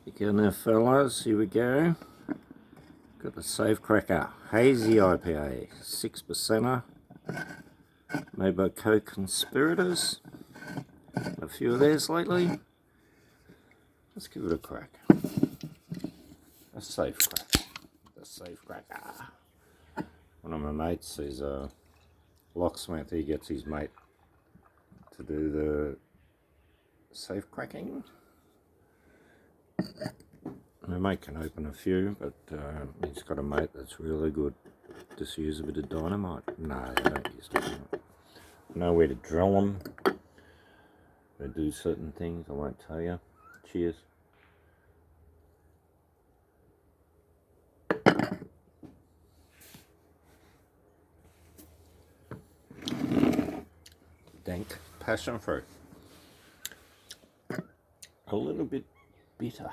Again there fellas, here we go. Got the Safe Cracker Hazy IPA, 6%er, made by CoConspiriteurs. A few of theirs lately. Let's give it a crack. A Safe Cracker. The Safe Cracker. One of my mates is a locksmith. He gets his mate to do the safe cracking. My mate can open a few, but he's got a mate that's really good. Just use a bit of dynamite. No, they don't use dynamite. Know where to drill them. They do certain things, I won't tell you. Cheers. Dank passion fruit. A little bit bitter.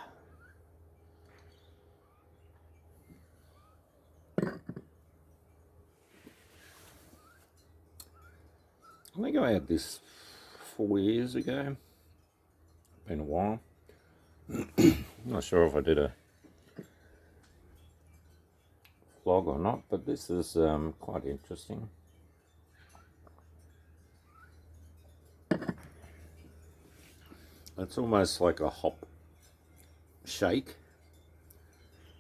I think I had this 4 years ago. Been a while. Not sure if I did a vlog or not, but this is quite interesting. It's almost like a hop shake.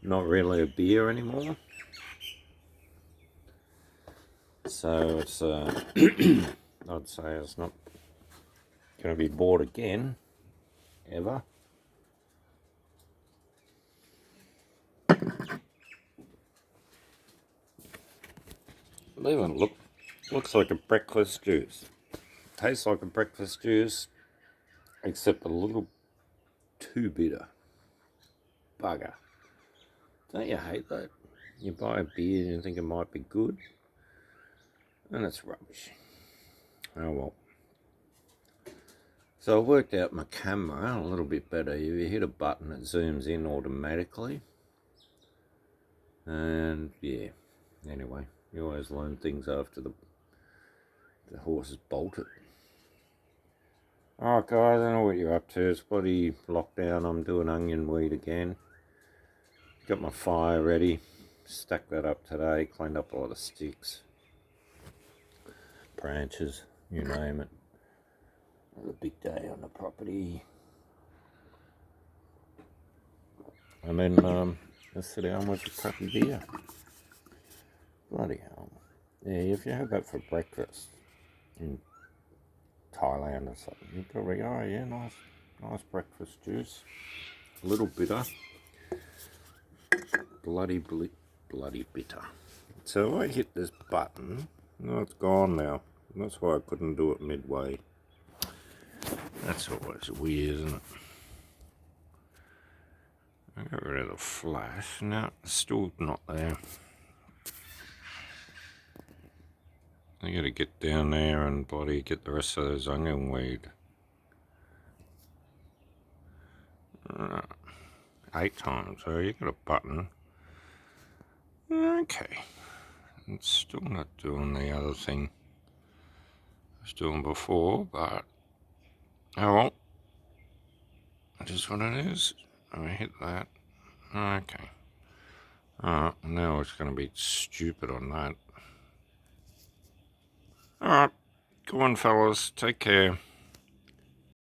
Not really a beer anymore. So it's I'd say it's not going to be bought again, ever. It even looks like a breakfast juice. Tastes like a breakfast juice, except a little too bitter. Bugger. Don't you hate that? You buy a beer and you think it might be good, and it's rubbish. Oh well. So I worked out my camera a little bit better. You hit a button, it zooms in automatically. And yeah, anyway, you always learn things after the horse is bolted. Alright guys, I don't know what you're up to. It's bloody lockdown. I'm doing onion weed again. Got my fire ready. Stacked that up today. Cleaned up all the sticks, branches, you name it. It was a big day on the property. And then let's sit down with a crappy beer. Bloody hell. Yeah, if you have that for breakfast in Thailand or something, you probably go, oh yeah, nice breakfast juice. A little bitter. Bloody bitter. So I hit this button. No, it's gone now. That's why I couldn't do it midway. That's always weird, isn't it? I got rid of the flash. No, it's still not there. I gotta get down there and bloody get the rest of those onion weed. 8 times, so you got a button. Okay. It's still not doing the other thing I was doing before, but oh well. It is what it is. I hit that. Okay. Alright, now it's going to be stupid on that. Alright, go on fellas, take care.